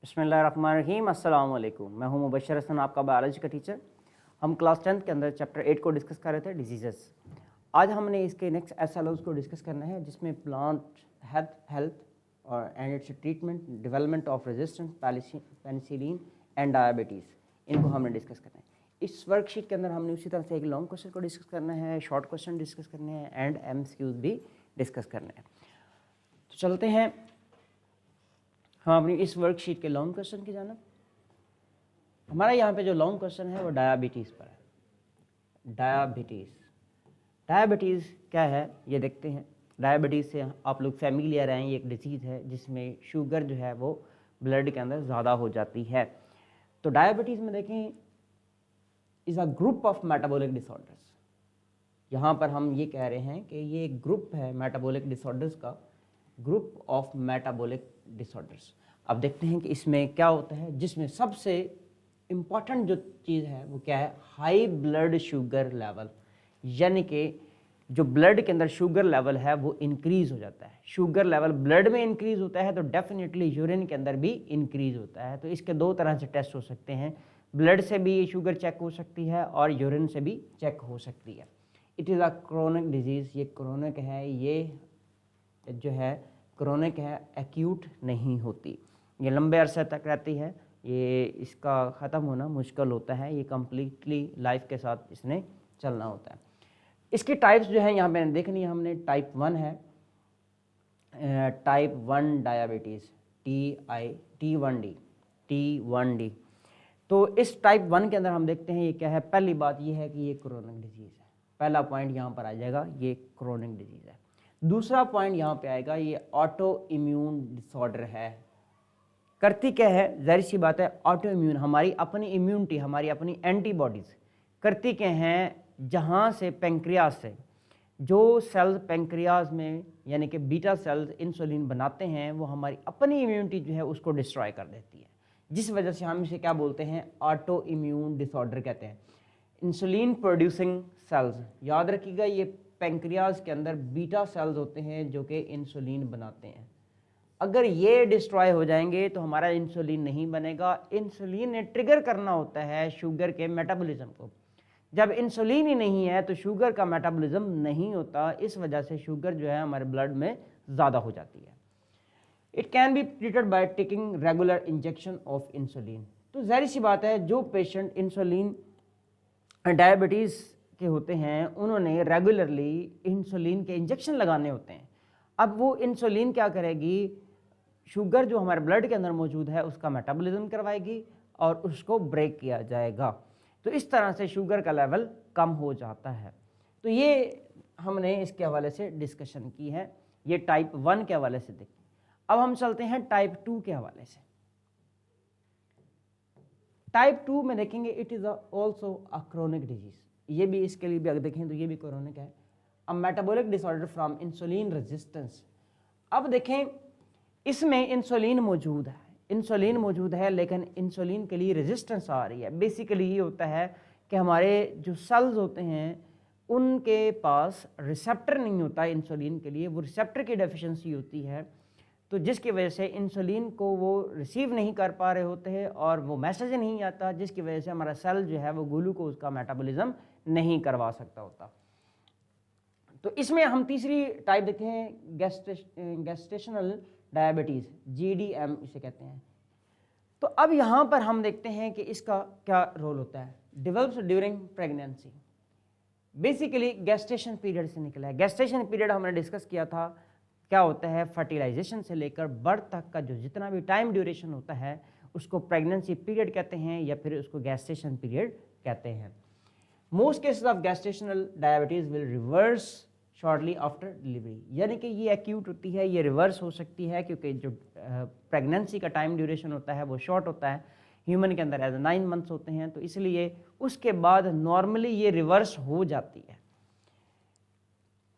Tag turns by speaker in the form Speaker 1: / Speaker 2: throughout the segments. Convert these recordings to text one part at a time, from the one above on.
Speaker 1: बिस्मिल्लाहिर्रहमानिर्रहीम, अस्सलाम वालेकुम। मैं हूं मुबशर हसन, आपका बायोलॉजी का टीचर। हम क्लास 10th के अंदर चैप्टर 8 को डिस्कस कर रहे थे, डिजीज़ेस। आज हमने इसके नेक्स्ट एसएलओज को डिस्कस करना है, जिसमें प्लांट हेल्थ और and it's treatment, development of resistance, penicillin and diabetes, इनको हमने डिस्कस करना है। इस वर्कशीट के अंदर हमने उसी तरह से एक लॉन्ग क्वेश्चन को डिस्कस करना है, शॉर्ट क्वेश्चन डिस्कस करने हैं एंड एमसीक्यूज भी डिस्कस करने हैं। तो चलते हैं हम अपनी इस वर्कशीट के लॉन्ग क्वेश्चन की जानब। हमारा यहाँ पे जो लॉन्ग क्वेश्चन है वो डायबिटीज़ पर है। डायबिटीज़ क्या है ये देखते हैं। डायबिटीज़ से आप लोग फैमिलियर हैं, ये एक डिजीज़ है जिसमें शुगर जो है वो ब्लड के अंदर ज़्यादा हो जाती है। तो डायबिटीज़ में देखें is a group of metabolic disorders. यहाँ पर हम ये कह रहे हैं कि ये एक ग्रुप है मेटाबॉलिक डिसऑर्डर्स का, ग्रुप ऑफ मेटाबॉलिक डिसऑर्डर्स। अब देखते हैं कि इसमें क्या होता है, जिसमें सबसे इम्पॉर्टेंट जो चीज़ है वो क्या है, हाई ब्लड शुगर लेवल, यानी कि जो ब्लड के अंदर शुगर लेवल है वो इंक्रीज़ हो जाता है। शुगर लेवल ब्लड में इंक्रीज़ होता है तो डेफिनेटली यूरिन के अंदर भी इंक्रीज़ होता है। तो इसके दो तरह से टेस्ट हो सकते हैं, ब्लड से भी ये शुगर चेक हो सकती है और यूरिन से भी चेक हो सकती है। It is a chronic disease, ये क्रोनिक है, ये जो है क्रोनिक है, एक्यूट नहीं होती, ये लंबे अरसे तक रहती है, ये इसका ख़त्म होना मुश्किल होता है, ये कम्प्लीटली लाइफ के साथ इसने चलना होता है। इसकी टाइप्स जो है यहाँ पे देखनी है हमने। टाइप 1 है, टाइप 1 डायबिटीज़, T1D। तो इस टाइप 1 के अंदर हम देखते हैं ये क्या है। पहली बात ये है कि ये क्रोनिक डिजीज़ है, पहला पॉइंट यहाँ पर आ जाएगा, ये क्रोनिक डिजीज़ है। दूसरा पॉइंट यहाँ पे आएगा, ये ऑटो इम्यून डिसऑर्डर है। करती क्या है, जाहिर सी बात है, ऑटो इम्यून, हमारी अपनी इम्यूनिटी, हमारी अपनी एंटीबॉडीज़ करती क्या हैं, जहाँ से पेंक्रियाज से जो सेल्स पेंक्रियाज में यानी कि बीटा सेल्स इंसुलिन बनाते हैं, वो हमारी अपनी इम्यूनिटी जो है उसको डिस्ट्रॉय कर देती है, जिस वजह से हम इसे क्या बोलते हैं, ऑटो इम्यून डिसऑर्डर कहते हैं। इंसुलिन प्रोड्यूसिंग सेल्स, याद रखिएगा, ये पेंक्रियाज के अंदर बीटा सेल्स होते हैं जो कि इंसुलिन बनाते हैं। अगर ये डिस्ट्रॉय हो जाएंगे तो हमारा इंसुलिन नहीं बनेगा। इंसुलिन ने ट्रिगर करना होता है शुगर के मेटाबॉलिज्म को। जब इंसुलिन ही नहीं है तो शुगर का मेटाबॉलिज्म नहीं होता, इस वजह से शुगर जो है हमारे ब्लड में ज़्यादा हो जाती है। It can be treated by taking regular injection of insulin. तो जाहिर सी बात है, जो पेशेंट इंसुलिन डायबिटीज़ के होते हैं उन्होंने रेगुलरली इंसुलिन के इंजेक्शन लगाने होते हैं। अब वो इंसुलिन क्या करेगी, शुगर जो हमारे ब्लड के अंदर मौजूद है उसका मेटाबॉलिज्म करवाएगी और उसको ब्रेक किया जाएगा। तो इस तरह से शुगर का लेवल कम हो जाता है। तो ये हमने इसके हवाले से डिस्कशन की है, ये टाइप 1 के हवाले से देखिए। अब हम चलते हैं टाइप 2 के हवाले से। टाइप 2 में देखेंगे it is also a chronic disease, ये भी इसके लिए भी अगर देखें तो ये भी क्रोनिक है। A metabolic disorder from insulin resistance. अब देखें इसमें इंसुलिन मौजूद है लेकिन इंसुलिन के लिए रेजिस्टेंस आ रही है। बेसिकली ये होता है कि हमारे जो सेल्स होते हैं उनके पास रिसेप्टर नहीं होता इंसुलिन के लिए, वो रिसेप्टर की डेफिशिएंसी होती है, तो जिसकी वजह से इंसुलिन को वो रिसीव नहीं कर पा रहे होते हैं और वो मैसेज नहीं आता, जिसकी वजह से हमारा सेल जो है वो ग्लूकोज का मेटाबॉलिज्म नहीं करवा सकता होता। तो इसमें हम तीसरी टाइप देखते हैं, गेस्टेशनल डायबिटीज़, GDM इसे कहते हैं। तो अब यहाँ पर हम देखते हैं कि इसका क्या रोल होता है। Develops during pregnancy, basically gestation period से निकला है। गेस्टेशन पीरियड हमने डिस्कस किया था, क्या होता है, फर्टिलाइजेशन से लेकर बर्थ तक का जो जितना भी टाइम ड्यूरेशन होता है उसको प्रेगनेंसी पीरियड कहते हैं या फिर उसको गेस्टेशन पीरियड कहते हैं। Most cases of gestational diabetes will reverse shortly after delivery, यानी कि ये एक्यूट होती है, ये रिवर्स हो सकती है क्योंकि जो प्रेगनेंसी का टाइम ड्यूरेशन होता है वो शॉर्ट होता है, ह्यूमन के अंदर एज 9 मंथ्स होते हैं, तो इसलिए उसके बाद नॉर्मली ये रिवर्स हो जाती है।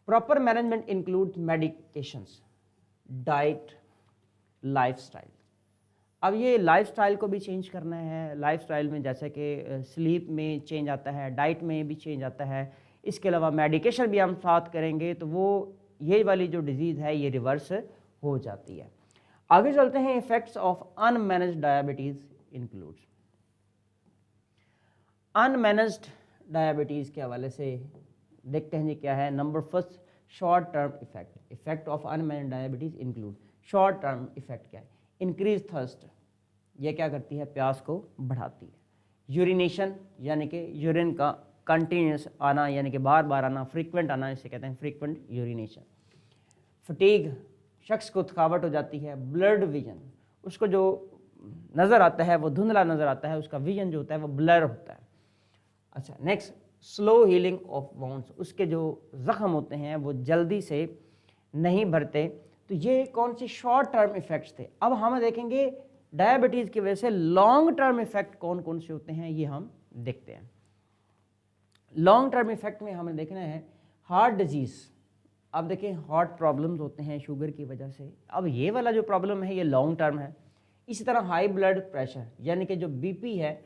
Speaker 1: Proper management includes medications, diet, lifestyle. अब ये लाइफस्टाइल को भी चेंज करना है। लाइफस्टाइल में जैसे कि स्लीप में चेंज आता है, डाइट में भी चेंज आता है, इसके अलावा मेडिकेशन भी हम साथ करेंगे तो वो ये वाली जो डिजीज़ है ये रिवर्स हो जाती है। आगे चलते हैं, effects of unmanaged diabetes includes. Unmanaged diabetes के हवाले से देखते हैं जी क्या है। Number first, short term effect. Effect of unmanaged diabetes include, short term effect क्या है? इंक्रीज थर्स्ट, ये क्या करती है? प्यास को बढ़ाती है। यूरिनेशन यानी कि यूरिन का कंटिन्यूस आना यानी कि बार बार आना, फ्रीक्वेंट आना, इसे कहते हैं फ्रीक्वेंट यूरिनेशन। फटीग, शख्स को थकावट हो जाती है। ब्लर्ड विजन, उसको जो नज़र आता है वो धुंधला नज़र आता है, उसका विजन जो होता है वो ब्लर होता है। अच्छा, next, slow healing of wounds, उसके जो ज़ख्म होते हैं वो जल्दी से नहीं भरते। तो ये कौन सी शॉर्ट टर्म इफेक्ट्स थे। अब हम देखेंगे डायबिटीज़ की वजह से लॉन्ग टर्म इफेक्ट कौन कौन से होते हैं, ये हम देखते हैं। लॉन्ग टर्म इफेक्ट में हमें देखना है हार्ट डिजीज़। अब देखें, हार्ट प्रॉब्लम्स होते हैं शुगर की वजह से। अब ये वाला जो प्रॉब्लम है ये लॉन्ग टर्म है। इसी तरह हाई ब्लड प्रेशर यानी कि जो बीपी है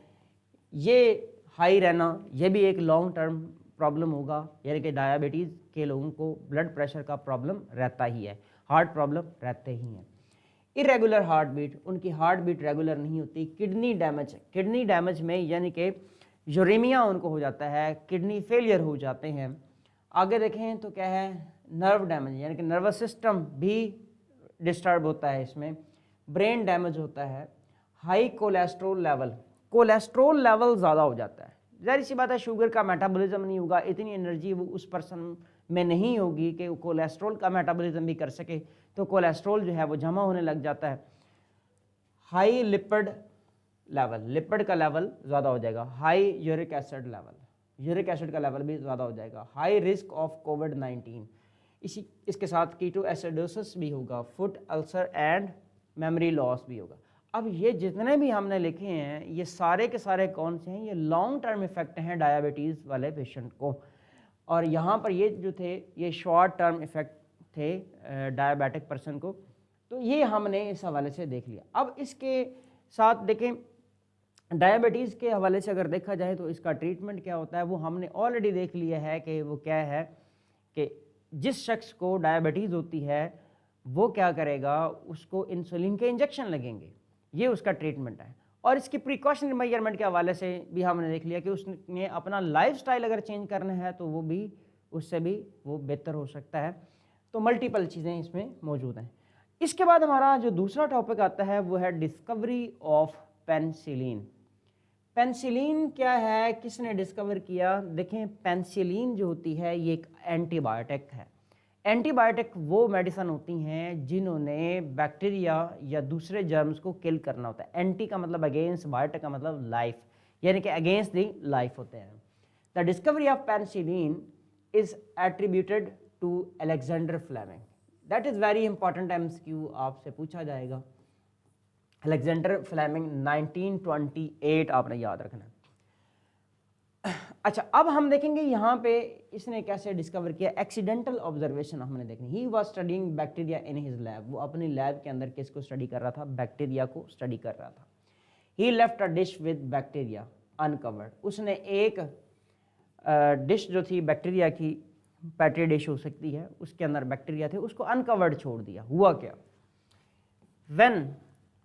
Speaker 1: ये हाई रहना, ये भी एक लॉन्ग टर्म प्रॉब्लम होगा। यानी कि डायबिटीज़ के लोगों को ब्लड प्रेशर का प्रॉब्लम रहता ही है, हार्ट प्रॉब्लम रहते ही हैं। इरेगुलर हार्ट बीट, उनकी हार्ट बीट रेगुलर नहीं होती। किडनी डैमेज, किडनी डैमेज में यानी कि यूरेमिया उनको हो जाता है, किडनी फेलियर हो जाते हैं। आगे देखें तो क्या है, नर्व डैमेज यानी कि नर्वस सिस्टम भी डिस्टर्ब होता है इसमें। ब्रेन डैमेज होता है। High cholesterol level, cholesterol level ज़्यादा हो जाता है। ज़ाहिर सी बात है, शुगर का मेटाबॉलिज्म नहीं होगा, इतनी एनर्जी वो उस पर्सन में नहीं होगी कि वो कोलेस्ट्रोल का मेटाबॉलिज्म भी कर सके, तो कोलेस्ट्रोल जो है वो जमा होने लग जाता है। हाई लिपिड लेवल, लिपिड का लेवल ज़्यादा हो जाएगा। High uric acid level, uric acid का लेवल भी ज़्यादा हो जाएगा। हाई रिस्क ऑफ कोविड-19, इसके साथ कीटो एसिडोसिस भी होगा। Foot ulcer and memory loss भी होगा। अब ये जितने भी हमने लिखे हैं ये सारे के सारे कौन से हैं? ये लॉन्ग टर्म इफेक्ट हैं डायबिटीज़ वाले पेशेंट को। और यहाँ पर ये जो थे ये शॉर्ट टर्म इफेक्ट थे डायबिटिक पर्सन को। तो ये हमने इस हवाले से देख लिया। अब इसके साथ देखें, डायबिटीज़ के हवाले से अगर देखा जाए तो इसका ट्रीटमेंट क्या होता है वो हमने ऑलरेडी देख लिया है कि वो क्या है कि जिस शख्स को डायबिटीज़ होती है वो क्या करेगा, उसको इंसुलिन के इंजेक्शन लगेंगे, ये उसका ट्रीटमेंट है। और इसकी प्रिकॉशनरी मेजरमेंट के हवाले से भी हमने देख लिया कि उसने अपना लाइफस्टाइल अगर चेंज करना है तो वो भी उससे भी वो बेहतर हो सकता है। तो मल्टीपल चीज़ें इसमें मौजूद हैं। इसके बाद हमारा जो दूसरा टॉपिक आता है वो है डिस्कवरी ऑफ पेनिसिलिन। पेनिसिलिन क्या है, किसने डिस्कवर किया? देखें, पेनिसिलिन जो होती है ये एक एंटीबायोटिक है। एंटीबायोटिक वो मेडिसिन होती हैं जिन्होंने बैक्टीरिया या दूसरे जर्म्स को किल करना होता है। एंटी का मतलब अगेंस्ट, बायोटिक का मतलब लाइफ, यानी कि अगेंस्ट दी लाइफ होते हैं। The discovery of penicillin is attributed to Alexander Fleming. That is very important, MCQ आपसे पूछा जाएगा। अलेक्जेंडर फ्लेमिंग 1928 आपने याद रखना है। अच्छा, अब हम देखेंगे यहाँ पे इसने कैसे डिस्कवर किया। एक्सीडेंटल ऑब्जर्वेशन हमने देखनी। He was studying bacteria in his lab, वो अपनी लैब के अंदर किसको स्टडी कर रहा था? बैक्टीरिया को स्टडी कर रहा था। He left a dish with bacteria uncovered, उसने एक डिश जो थी बैक्टीरिया की, पैट्री डिश हो सकती है, उसके अंदर बैक्टीरिया थे, उसको अनकवर्ड छोड़ दिया। हुआ क्या? When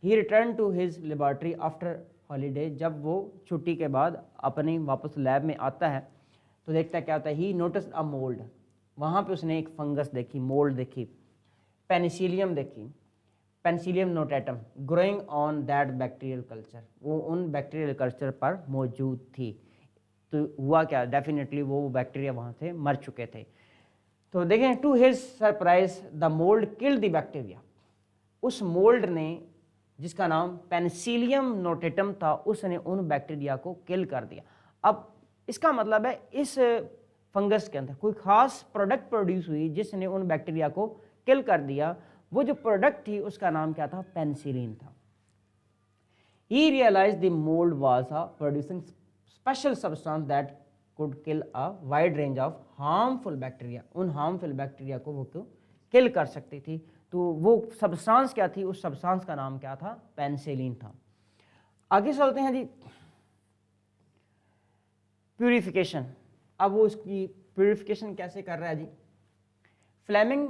Speaker 1: he return to his laboratory after holiday, जब वो छुट्टी के बाद अपनी वापस लैब में आता है तो देखता क्या होता है? ही नोटिस अ मोल्ड, वहाँ पे उसने एक फंगस देखी, मोल्ड देखी, पेनिसिलियम देखी, Penicillium notatum growing on that bacterial culture, वो उन बैक्टीरियल कल्चर पर मौजूद थी। तो हुआ क्या? डेफिनेटली वो बैक्टीरिया वहाँ से मर चुके थे। तो देखें, to his surprise the mould killed the bacteria, उस मोल्ड ने जिसका नाम पेनिसिलियम नोटेटम था उसने उन बैक्टीरिया को किल कर दिया। अब इसका मतलब है इस फंगस के अंदर कोई खास प्रोडक्ट प्रोड्यूस हुई जिसने उन बैक्टीरिया को किल कर दिया। वो जो प्रोडक्ट थी उसका नाम क्या था? पेनिसिलिन था। He realised the mould was producing special substance that could kill a wide range of harmful bacteria, उन हार्मफुल बैक्टीरिया को वो किल कर सकती थी। तो वो सब्सटेंस क्या थी? उस सब्सटेंस का नाम क्या था? पेनिसिलिन था। आगे चलते हैं जी, प्यूरिफिकेशन। अब वो उसकी प्यूरिफिकेशन कैसे कर रहा है जी? Fleming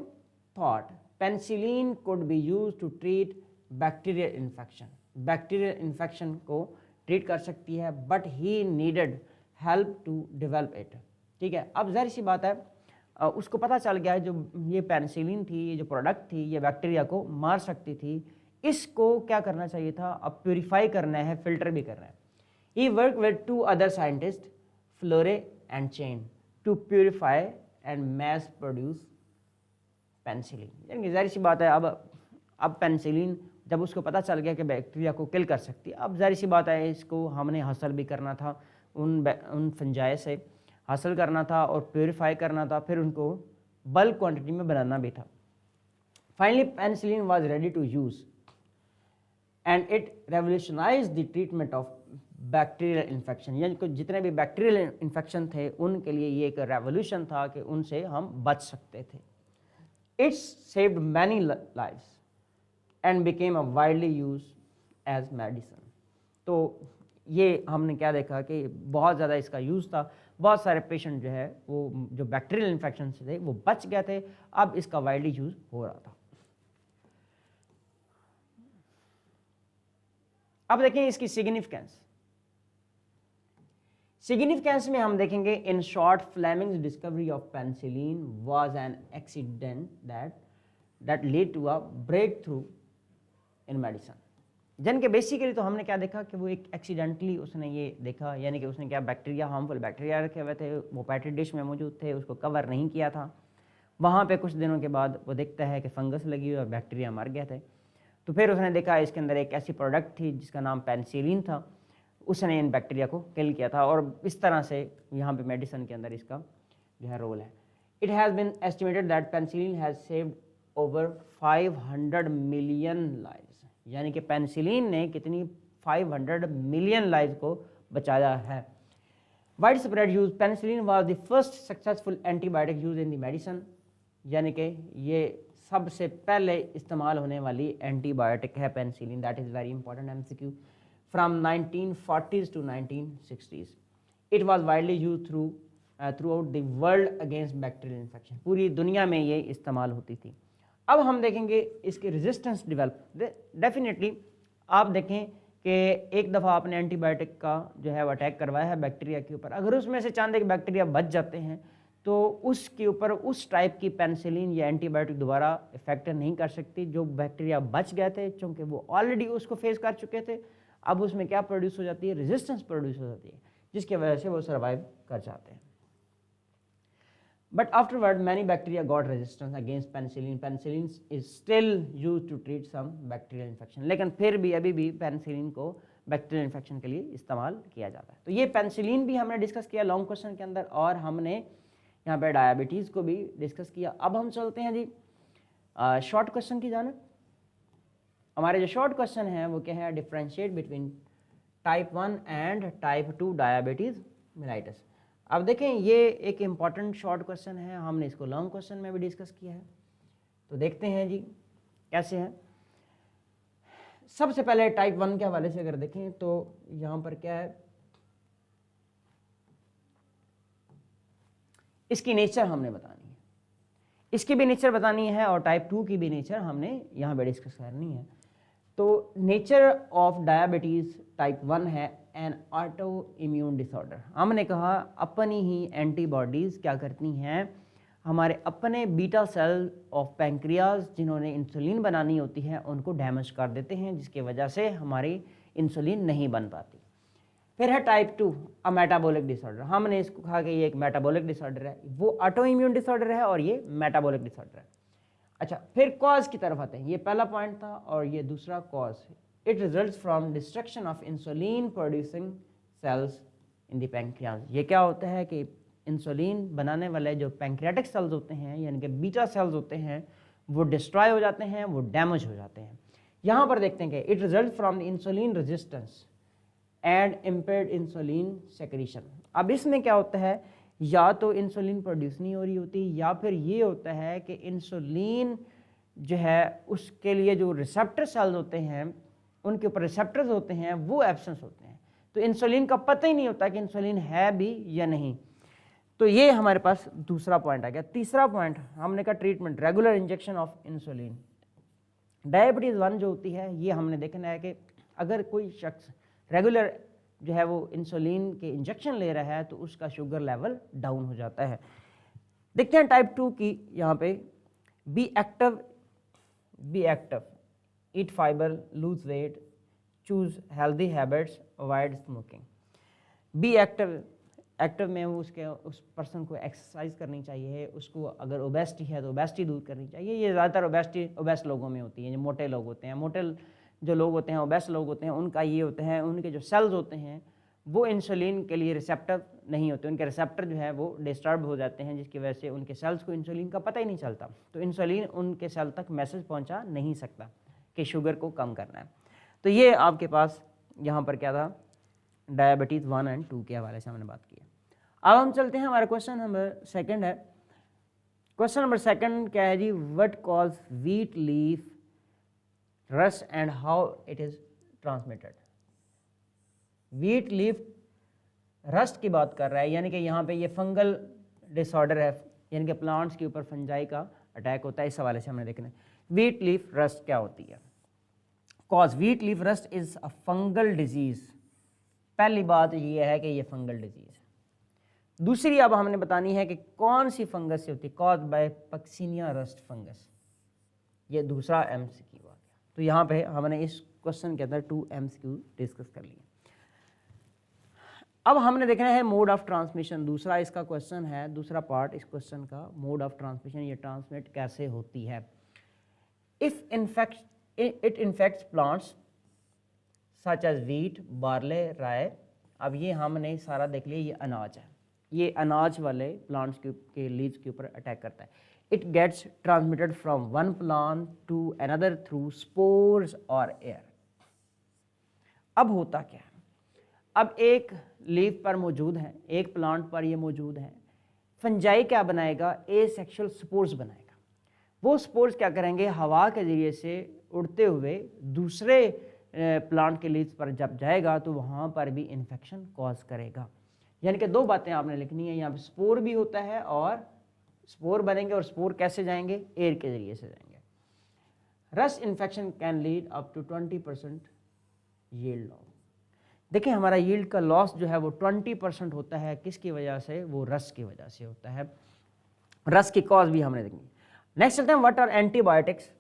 Speaker 1: thought penicillin could be used to treat bacterial infection, bacterial infection को ट्रीट कर सकती है, but he needed help to develop it. ठीक है, अब जाहिर सी बात है उसको पता चल गया है जो ये पेनिसिलिन थी, ये जो प्रोडक्ट थी, ये बैक्टीरिया को मार सकती थी, इसको क्या करना चाहिए था, अब प्योरीफाई करना है, फिल्टर भी करना है। He work with 2 other scientist, Florey and Chain, to purify and mass produce penicillin. यानी जाहिर सी बात है अब पेनिसिलिन जब उसको पता चल गया कि बैक्टीरिया को किल कर सकती है, अब जाहिर सी बात है इसको हमने हासिल भी करना था, उन फंजाई से हासिल करना था और प्योरीफाई करना था, फिर उनको बल्क क्वांटिटी में बनाना भी था। Finally penicillin was ready to use and it revolutionised the treatment of bacterial infection. यानी कि जितने भी बैक्टीरियल इन्फेक्शन थे उनके लिए ये एक रेवोल्यूशन था कि उनसे हम बच सकते थे। It's saved many lives and became a widely use as medicine. तो ये हमने क्या देखा कि बहुत ज़्यादा इसका यूज़ था, बहुत सारे पेशेंट जो है वो जो बैक्टीरियल इन्फेक्शन से थे वो बच गए थे, अब इसका वाइडली यूज़ हो रहा था। अब देखें इसकी सिग्निफिकेंस। सिग्निफिकेंस में हम देखेंगे, in short Fleming's discovery of penicillin was an accident that lead to a breakthrough in medicine. जन के बेसिकली तो हमने क्या देखा कि वो एक एक्सीडेंटली उसने ये देखा, यानी कि उसने क्या बैक्टीरिया, हार्मफुल बैक्टीरिया रखे हुए थे, वो पेट्री डिश में मौजूद थे, उसको कवर नहीं किया था। वहाँ पे कुछ दिनों के बाद वो देखता है कि फंगस लगी हुई और बैक्टीरिया मर गए थे। तो फिर उसने देखा इसके अंदर एक ऐसी प्रोडक्ट थी जिसका नाम पेनिसिलिन था, उसने इन बैक्टीरिया को किल किया था, और इस तरह से यहाँ पे मेडिसिन के अंदर इसका जो है रोल है। It has been estimated that penicillin has saved over 500 million lives. यानी कि पेनिसिलिन ने कितनी 500 मिलियन लाइव को बचाया है। Wide spread use, penicillin was the first successful antibiotic use in the medicine. यानी कि ये सबसे पहले इस्तेमाल होने वाली एंटीबायोटिक है penicillin. That is very important MCQ. From 1940s to 1960s it was widely use through out the world against bacterial infection. पूरी दुनिया में ये इस्तेमाल होती थी। अब हम देखेंगे इसकी रेजिस्टेंस डेवलप। डेफिनेटली आप देखें कि एक दफ़ा आपने एंटीबायोटिक का जो है वो अटैक करवाया है बैक्टीरिया के ऊपर, अगर उसमें से चांदे के बैक्टीरिया बच जाते हैं तो उसके ऊपर उस टाइप की पेनिसिलिन या एंटीबायोटिक दोबारा इफेक्ट नहीं कर सकती। जो बैक्टीरिया बच गए थे चूँकि वो ऑलरेडी उसको फेस कर चुके थे, अब उसमें क्या प्रोड्यूस हो जाती है, रेजिस्टेंस प्रोड्यूस हो जाती है, जिसकी वजह से वो सर्वाइव कर जाते हैं। But afterward, many bacteria got resistance against penicillin. Penicillin is still used to treat some bacterial infection. लेकिन फिर भी अभी भी पेनिसिलिन को बैक्टीरियल इन्फेक्शन के लिए इस्तेमाल किया जाता है। तो ये पेनिसिलिन भी हमने डिस्कस किया लॉन्ग क्वेश्चन के अंदर, और हमने यहाँ पे डायबिटीज़ को भी डिस्कस किया। अब हम चलते हैं जी शॉर्ट क्वेश्चन की जानिब। हमारे जो शॉर्ट क्वेश्चन है वो क्या है, differentiate between type 1 and type 2 diabetes mellitus. अब देखें ये एक इम्पॉर्टेंट शॉर्ट क्वेश्चन है, हमने इसको लॉन्ग क्वेश्चन में भी डिस्कस किया है। तो देखते हैं जी कैसे है। सबसे पहले टाइप 1 के हवाले से अगर देखें तो यहाँ पर क्या है, इसकी नेचर हमने बतानी है, इसकी भी नेचर बतानी है, और टाइप 2 की भी नेचर हमने यहाँ पे डिस्कस करनी है। तो नेचर ऑफ डायबिटीज़ टाइप 1 है एन ऑटो इम्यून डिसऑर्डर। हमने कहा अपनी ही एंटीबॉडीज़ क्या करती हैं, हमारे अपने बीटा सेल ऑफ पैंक्रियाज जिन्होंने इंसुलिन बनानी होती है उनको डैमेज कर देते हैं, जिसकी वजह से हमारी इंसुलिन नहीं बन पाती। फिर है टाइप 2 अ मेटाबॉलिक डिसऑर्डर। हमने इसको कहा कि ये एक मेटाबॉलिक डिसऑर्डर है, वो ऑटो इम्यून डिसऑर्डर है और ये मेटाबॉलिक डिसऑर्डर है। अच्छा, फिर कॉज की तरफ आते हैं। ये पहला पॉइंट था और ये दूसरा कॉज है। It results from destruction of insulin producing sales in the pancreas. ये क्या होता है कि इंसुलिन बनाने वाले जो पैंक्रियाटिक सेल्स होते हैं यानी कि बीटा सेल्स होते हैं वो डिस्ट्रॉय हो जाते हैं, वो डैमेज हो जाते हैं। यहाँ पर देखते हैं कि it result from the insulin resistance and impaired insulin secretion. अब इसमें क्या होता है, या तो इंसुलिन प्रोड्यूस नहीं हो रही होती, या फिर ये होता है कि इंसुलिन जो है उसके लिए जो रिसेप्टर सेल्स होते हैं उनके ऊपर रिसेप्टर्स होते हैं वो एब्सेंस होते हैं, तो इंसुलिन का पता ही नहीं होता कि इंसुलिन है भी या नहीं। तो ये हमारे पास दूसरा पॉइंट आ गया। तीसरा पॉइंट हमने कहा treatment, regular injection of insulin. Diabetes 1 जो होती है ये हमने देखना है कि अगर कोई शख्स रेगुलर जो है वो इंसुलिन के इंजेक्शन ले रहा है तो उसका शुगर लेवल डाउन हो जाता है। देखते हैं टाइप 2 की यहाँ पे, be active, eat fibre, lose weight, choose healthy habits, avoid smoking. Be active में वो उस पर्सन को एक्सरसाइज करनी चाहिए, उसको अगर ओबेसिटी है तो ओबेसिटी दूर करनी चाहिए। ये ज़्यादातर ओबेस लोगों में होती है, जो मोटे लोग होते हैं, मोटे जो लोग होते हैं, ओबेस लोग होते हैं, उनका ये होते हैं, उनके जो सेल्स होते हैं वो इंसुलिन के लिए रिसेप्टर नहीं होते, उनके रिसेप्टर जो है वो डिस्टर्ब हो जाते हैं, जिसकी वजह से उनके सेल्स को इंसुलिन का पता ही नहीं चलता, तो इंसुलिन उनके सेल तक मैसेज पहुंचा नहीं सकता कि शुगर को कम करना है। तो ये आपके पास यहाँ पर क्या था, डायबिटीज़ 1 और 2 के हवाले से हमने बात की है। अब हम चलते हैं, हमारा क्वेश्चन नंबर 2 है। क्वेश्चन नंबर 2 क्या है जी, what cause wheat leaf rust and how it is transmitted. Wheat leaf rust की बात कर रहा है, यानी कि यहाँ पे ये फंगल डिसऑर्डर है, यानी कि प्लांट्स के ऊपर फंजाई का अटैक होता है। इस हवाले से हमने देखना है व्हीट लीफ रस्ट क्या होती है। Cause wheat leaf rust is a fungal disease. पहली बात ये है कि ये फंगल डिजीज है। दूसरी अब हमने बतानी है कि कौन सी फंगस से होती है, cause by Puccinia rust fungus. ये दूसरा MCQ आ गया। तो यहाँ पे हमने इस क्वेश्चन के अंदर 2 MCQ डिस्कस कर लिए। अब हमने देखना है मोड ऑफ ट्रांसमिशन, दूसरा इसका क्वेश्चन है, दूसरा पार्ट इस क्वेश्चन का, मोड ऑफ ट्रांसमिशन, ये ट्रांसमिट कैसे होती है। If it infects plants such as wheat, barley, rye. अब ये हमने सारा देख लिया, ये अनाज है, ये अनाज वाले प्लांट्स के लीव्स के ऊपर अटैक करता है। It gets transmitted from one plant to another through spores और एयर। अब होता क्या है, अब एक लीफ पर मौजूद है, एक प्लांट पर ये मौजूद है, फंजाई क्या बनाएगा, एसेक्सुअल स्पोर्स बनाएगा। वो स्पोर्स क्या करेंगे, हवा के जरिए से उड़ते हुए दूसरे प्लांट के लीव्स पर जब जाएगा तो वहाँ पर भी इन्फेक्शन कॉज करेगा। यानी कि 2 बातें आपने लिखनी है, यहाँ पे स्पोर भी होता है और स्पोर बनेंगे, और स्पोर कैसे जाएंगे, एयर के जरिए से जाएंगे। Rust infection can lead up to 20% yield loss. देखिए हमारा यील्ड का लॉस जो है वो 20% होता है, किसकी वजह से, वो रस्ट की वजह से होता है। रस्ट की कॉज भी हमने देखनी। नेक्स्ट चलते हैं, व्हाट आर एंटीबायोटिक्स।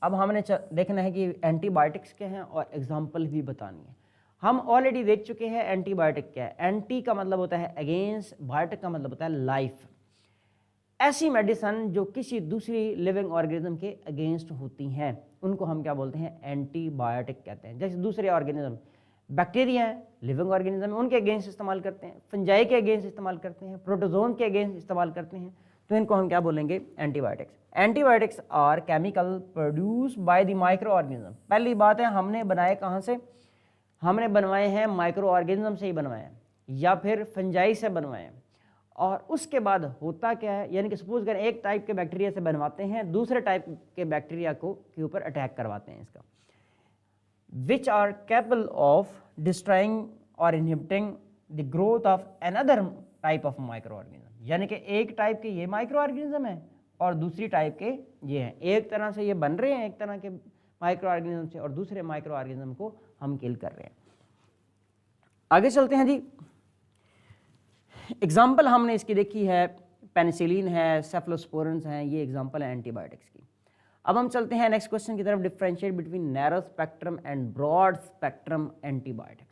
Speaker 1: अब हमने देखना है कि एंटीबायोटिक्स क्या हैं और एग्जाम्पल भी बतानी है। हम ऑलरेडी देख चुके हैं एंटीबायोटिक क्या है। एंटी का मतलब होता है अगेंस्ट, बायोटिक का मतलब होता है लाइफ। ऐसी मेडिसिन जो किसी दूसरी लिविंग ऑर्गेनिज्म के अगेंस्ट होती हैं उनको हम क्या बोलते हैं, एंटीबायोटिक कहते हैं। जैसे दूसरे ऑर्गेनिज्म, बैक्टीरिया है, लिविंग ऑर्गेनिज्म है, उनके अगेंस्ट इस्तेमाल करते हैं, फंजाई के अगेंस्ट इस्तेमाल करते हैं, प्रोटोजोन के अगेंस्ट इस्तेमाल करते हैं, तो इनको हम क्या बोलेंगे, antibiotics. Antibiotics are chemical produce by the microorganism. पहली बात है, हमने बनाए कहाँ से, हमने बनवाए हैं माइक्रो ऑर्गेनिज्म से ही बनवाए हैं या फिर फंजाई से बनवाए हैं। और उसके बाद होता क्या है, यानी कि सपोज करें एक टाइप के बैक्टीरिया से बनवाते हैं, दूसरे टाइप के बैक्टीरिया के ऊपर अटैक करवाते हैं इसका, which are capable of destroying or inhibiting the growth of another type of microorganism। यानी कि एक टाइप के ये माइक्रो ऑर्गेनिज्म है और दूसरी टाइप के ये हैं, एक तरह से ये बन रहे हैं एक तरह के माइक्रो ऑर्गेनिज्म से, और दूसरे माइक्रो ऑर्गेनिज्म को हम किल कर रहे हैं। आगे चलते हैं जी। एग्जाम्पल हमने इसकी देखी है, पेनिसिलिन है, सेफलोस्पोरेंस हैं, ये एग्जाम्पल है एंटीबायोटिक्स की। अब हम चलते हैं नेक्स्ट क्वेश्चन की तरफ, differentiate between narrow spectrum and broad spectrum antibiotics.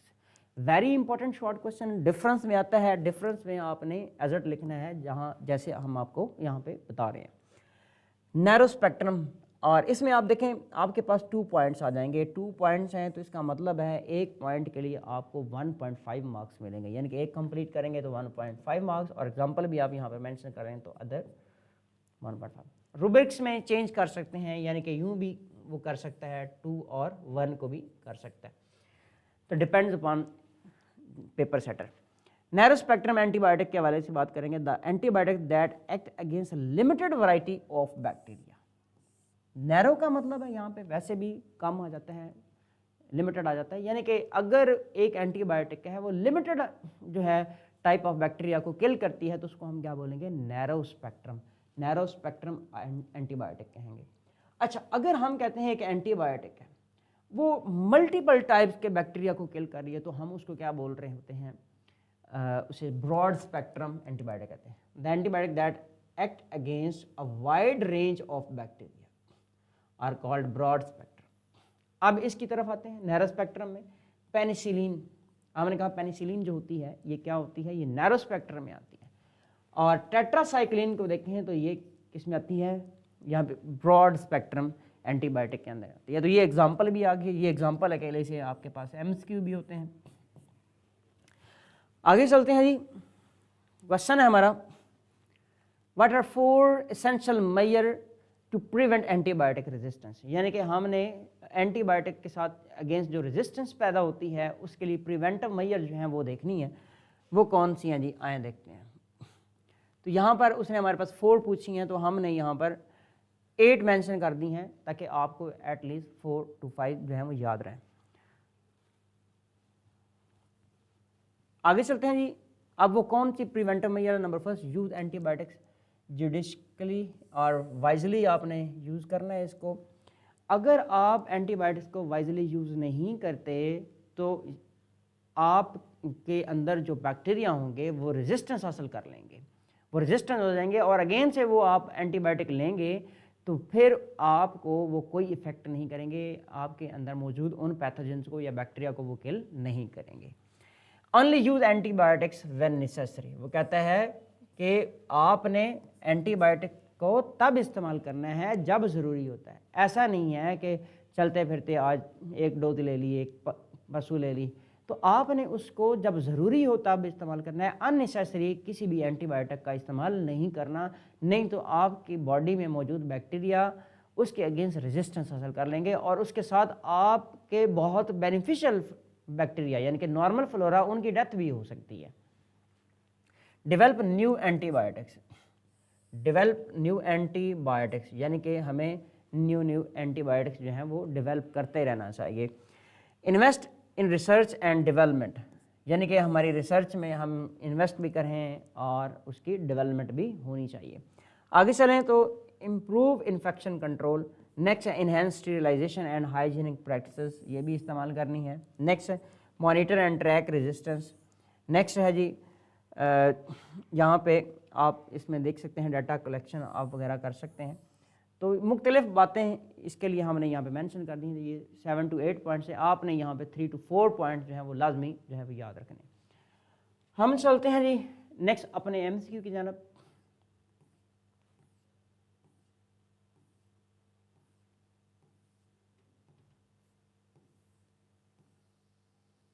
Speaker 1: Very important short question, difference में आता है, डिफरेंस में आपने एजट लिखना है, जहाँ जैसे हम आपको यहाँ पे बता रहे हैं। नैरो स्पेक्ट्रम, और इसमें आप देखें आपके पास 2 पॉइंट्स आ जाएंगे, 2 पॉइंट्स हैं तो इसका मतलब है एक पॉइंट के लिए आपको 1.5 मार्क्स मिलेंगे, यानी कि एक कंप्लीट करेंगे तो 1.5 मार्क्स, और एग्जाम्पल भी आप यहाँ पे मेंशन कर रहे हैं तो अदर 1.5। रूब्रिक्स में चेंज कर सकते हैं, यानी कि यूँ भी वो कर सकता है, 2 और 1 को भी कर सकता है, तो depends upon paper setter. Narrow spectrum antibiotic के हवाले से बात करेंगे, the antibiotic that act against limited variety of bacteria. Narrow का मतलब है यहाँ पे वैसे भी कम आ जाता है, लिमिटेड आ जाता है, यानी कि अगर एक एंटीबायोटिक है वो लिमिटेड जो है टाइप ऑफ बैक्टीरिया को किल करती है तो उसको हम क्या बोलेंगे, नैरो स्पेक्ट्रम एंटीबायोटिक कहेंगे। अच्छा, अगर हम कहते हैं एक एंटीबायोटिक है, वो मल्टीपल टाइप्स के बैक्टीरिया को किल कर रही है, तो हम उसको क्या बोल रहे होते हैं, उसे ब्रॉड स्पेक्ट्रम एंटीबायोटिक कहते हैं। The antibiotic that act against a wide range of bacteria are called broad spectrum. अब इसकी तरफ आते हैं नैरो स्पेक्ट्रम में। पेनिसिलिन, हमने कहा पेनिसिलिन जो होती है ये क्या होती है, ये नैरो स्पेक्ट्रम में आती है। और टेट्रासाइक्लिन को देखें तो ये किस में आती है, यहाँ पे ब्रॉड स्पेक्ट्रम एंटीबायोटिक के अंदर आती है। तो ये एग्जांपल भी आ गई, ये एग्जांपल अकेले से आपके पास एमसीक्यू भी होते हैं। आगे चलते हैं जी, क्वेश्चन है हमारा, what are 4 essential measure to prevent antibiotic resistance. यानी कि हमने एंटीबायोटिक के साथ अगेंस्ट जो रेजिस्टेंस पैदा होती है उसके लिए प्रिवेंटिव मेजर जो हैं वो देखनी है, वो कौन सी हैं जी, आए देखते हैं। तो यहाँ पर उसने हमारे पास 4 पूछी हैं, तो हमने यहाँ पर 8 मेंशन कर दी हैं ताकि आपको एटलीस्ट 4 to 5 जो है वो याद रहें। आगे चलते हैं जी, अब वो कौन सी preventive measure. Number first, use antibiotics judicially और वाइजली, आपने यूज़ करना है इसको। अगर आप एंटीबायोटिक्स को वाइजली यूज़ नहीं करते तो आपके अंदर जो बैक्टीरिया होंगे वो रेजिस्टेंस हासिल कर लेंगे, वो रेजिस्टेंस हो जाएंगे, और अगेन से वो आप एंटीबायोटिक लेंगे तो फिर आपको वो कोई इफ़ेक्ट नहीं करेंगे, आपके अंदर मौजूद उन पैथोजेंस को या बैक्टीरिया को वो किल नहीं करेंगे। Only use antibiotics when necessary, वो कहता है कि आपने एंटीबायोटिक को तब इस्तेमाल करना है जब ज़रूरी होता है। ऐसा नहीं है कि चलते फिरते आज एक डोज ले ली, एक पशु ले ली, तो आपने उसको जब ज़रूरी हो तब इस्तेमाल करना है। अननेसेसरी किसी भी एंटीबायोटिक का इस्तेमाल नहीं करना, नहीं तो आपकी बॉडी में मौजूद बैक्टीरिया उसके अगेंस्ट रेजिस्टेंस हासिल कर लेंगे, और उसके साथ आपके बहुत बेनिफिशियल बैक्टीरिया यानी कि नॉर्मल फ्लोरा, उनकी डेथ भी हो सकती है। Develop new antibiotics, develop new antibiotics यानी कि हमें न्यू एंटीबायोटिक्स जो हैं वो डेवलप करते रहना चाहिए। Invest in research and development, यानी कि हमारी रिसर्च में हम इन्वेस्ट भी करें और उसकी डेवलपमेंट भी होनी चाहिए। आगे चलें तो इम्प्रूव इन्फेक्शन कंट्रोल, नेक्स्ट है इन्हेंस स्टीरिलाइजेशन एंड हाइजीनिक प्रैक्टिसेस, ये भी इस्तेमाल करनी है। नेक्स्ट है monitor and track resistance. Next है जी यहाँ पे आप इसमें देख सकते हैं डाटा कलेक्शन आप वगैरह कर सकते हैं। तो मुख्तलिफ बातें इसके लिए हमने यहाँ पे मेंशन कर दी हैं। ये 7 to 8 पॉइंट्स है, आपने यहाँ पे 3 to 4 पॉइंट जो है वो लाजमी जो है वो याद रखने। हम चलते हैं जी नेक्स्ट अपने एमसीक्यू की जानब।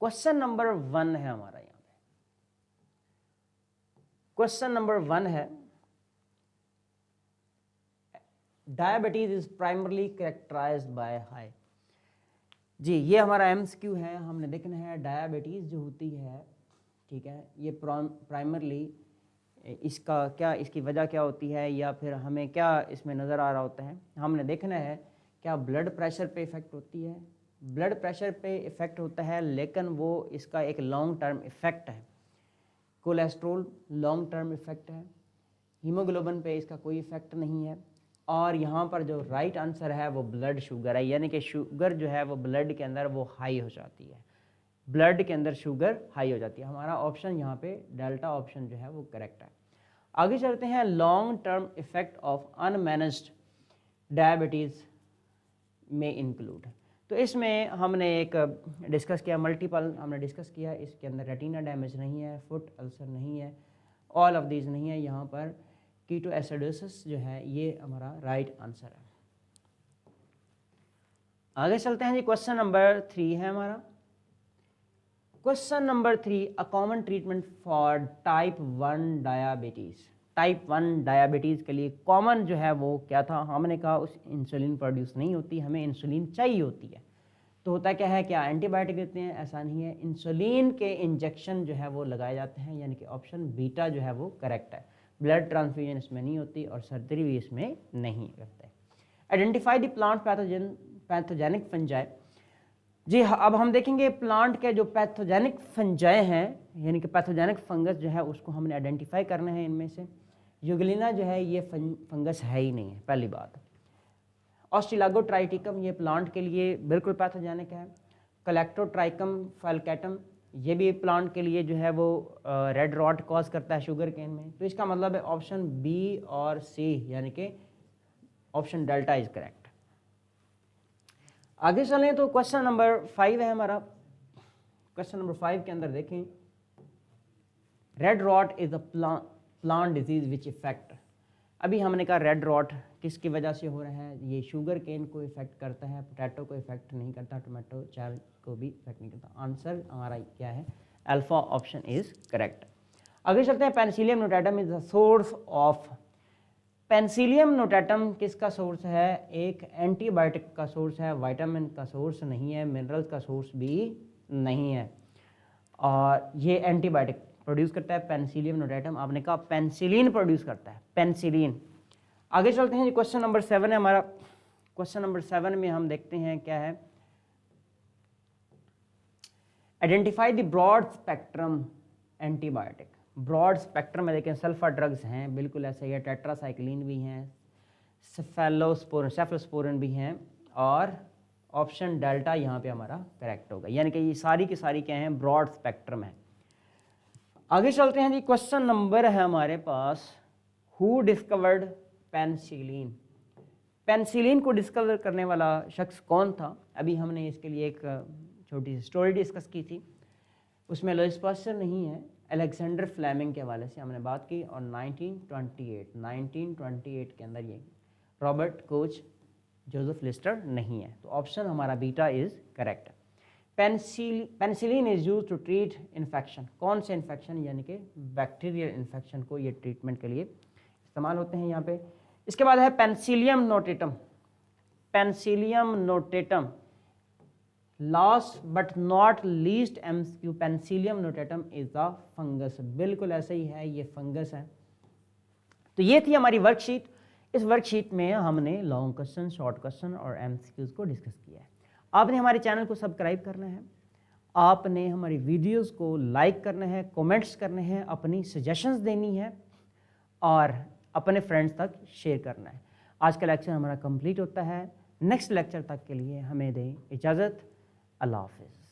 Speaker 1: क्वेश्चन नंबर 1 है हमारा यहाँ पे। क्वेश्चन नंबर 1 है, diabetes is primarily characterised by high. जी ये हमारा एमसीक्यू है, हमने देखना है डायबिटीज़ जो होती है, ठीक है, ये प्राइमरली इसका क्या, इसकी वजह क्या होती है, या फिर हमें क्या इसमें नज़र आ रहा होता है। हमने देखना है क्या ब्लड प्रेशर पे इफ़ेक्ट होती है, ब्लड प्रेशर पे इफ़ेक्ट होता है, लेकिन वो इसका एक लॉन्ग टर्म इफ़ेक्ट है। कोलेस्ट्रोल लॉन्ग टर्म इफ़ेक्ट है, हीमोग्लोबिन पे इसका कोई इफ़ेक्ट नहीं है। और यहाँ पर जो राइट आंसर है वो ब्लड शुगर है, यानी कि शुगर जो है वो ब्लड के अंदर वो हाई हो जाती है, ब्लड के अंदर शुगर हाई हो जाती है। हमारा ऑप्शन यहाँ पे डेल्टा ऑप्शन जो है वो करेक्ट है। आगे चलते हैं, long term effect of unmanaged diabetes में इंक्लूड। तो इसमें हमने एक डिस्कस किया, मल्टीपल हमने डिस्कस किया, इसके अंदर रेटिना डैमेज नहीं है, फुट अल्सर नहीं है, ऑल ऑफ दीज नहीं है। यहाँ पर कीटोएसिडोसिस जो है ये हमारा राइट आंसर है। आगे चलते हैं जी, क्वेश्चन नंबर 3 है हमारा। Question number 3, a common treatment for type 1 diabetes. Type 1 diabetes के लिए कॉमन जो है वो क्या था, हमने कहा उस इंसुलिन प्रोड्यूस नहीं होती, हमें इंसुलिन चाहिए होती है। तो होता क्या है, क्या एंटीबायोटिक देते हैं, ऐसा नहीं है, इंसुलिन के इंजेक्शन जो है वो लगाए जाते हैं, यानी कि ऑप्शन बीटा जो है वो करेक्ट है। ब्लड ट्रांसफ्यूजन इसमें नहीं होती और सर्जरी भी इसमें नहीं करते। Identify the plant pathogenic fungi. जी अब हम देखेंगे प्लांट के जो पैथोजेनिक फंजाई हैं, यानी कि पैथोजेनिक फंगस जो है उसको हमने आइडेंटिफाई करना है। इनमें से यूग्लिना जो है ये फंगस है ही नहीं है, पहली बात। ऑस्ट्रेलागोट्राइटिकम ये प्लांट के लिए बिल्कुल पैथोजेनिक है। कलेक्टोट्राइकम फैलकेटम ये भी प्लांट के लिए जो है वो रेड रॉट कॉज करता है शुगर केन में। तो इसका मतलब है ऑप्शन बी और सी यानी कि ऑप्शन डेल्टा इज करेक्ट। आगे चलें तो क्वेश्चन नंबर 5 है हमारा। क्वेश्चन नंबर 5 के अंदर देखें, red rot is a plant disease which effect. अभी हमने कहा रेड रॉट किसकी वजह से हो रहा है, ये शुगर केन को इफेक्ट करता है, पोटैटो को इफेक्ट नहीं करता, टोमेटो चार को भी इफेक्ट नहीं करता। आंसर हमारा क्या है, अल्फा ऑप्शन इज करेक्ट। आगे चलते हैं, Penicillium notatum is the source of. Penicillium notatum किसका सोर्स है, एक एंटीबायोटिक का सोर्स है, विटामिन का सोर्स नहीं है, मिनरल्स का सोर्स भी नहीं है, और ये एंटीबायोटिक प्रोड्यूस करता है पेनिसिलियम नोटाटम। आपने कहा पेनिसिलिन प्रोड्यूस करता है, पेनिसिलिन। आगे चलते हैं, क्वेश्चन नंबर 7 है हमारा। क्वेश्चन नंबर 7 में हम देखते हैं क्या है, identify the broad spectrum antibiotic. Broad spectrum में देखें सल्फर ड्रग्स हैं, बिल्कुल ऐसे ही है, टेट्रासाइक्लिन भी हैं, सेफलोस्पोरिन भी हैं, और ऑप्शन डेल्टा यहाँ पे हमारा करेक्ट होगा, यानी कि ये सारी की सारी क्या हैं, ब्रॉड स्पेक्ट्रम है। आगे चलते हैं जी, क्वेश्चन नंबर है हमारे पास, हु डिस्कवर्ड पेनिसिलिन। पेनिसिलिन को डिस्कवर करने वाला शख्स कौन था। अभी हमने इसके लिए एक छोटी सी स्टोरी डिस्कस की थी, उसमें लुईस पास्चर नहीं है, अलेक्जेंडर फ्लेमिंग के हवाले से हमने बात की, और 1928 के अंदर ये रॉबर्ट कोच जोसेफ लिस्टर नहीं है। तो ऑप्शन हमारा beta is correct. Penicillin is use to treat infection. कौन से इन्फेक्शन, यानी कि बैक्टीरियल इन्फेक्शन को ये ट्रीटमेंट के लिए इस्तेमाल होते हैं यहाँ पे। इसके बाद है Penicillium notatum. Penicillium notatum, last but not least MCQ, Penicillium notatum is a fungus. बिल्कुल ऐसे ही है, ये फंगस है। तो ये थी हमारी वर्कशीट। इस वर्कशीट में हमने लॉन्ग क्वेश्चन, शॉर्ट क्वेश्चन और एमसीक्यूज को डिस्कस किया है। आपने हमारे चैनल को सब्सक्राइब करना है, आपने हमारी वीडियोस को लाइक करना है, कमेंट्स करने हैं, अपनी सजेशंस देनी है और अपने फ्रेंड्स तक शेयर करना है। आज का लेक्चर हमारा कंप्लीट होता है। नेक्स्ट लेक्चर तक के लिए हमें दें इजाज़त। अल्लाह हाफ़िज़।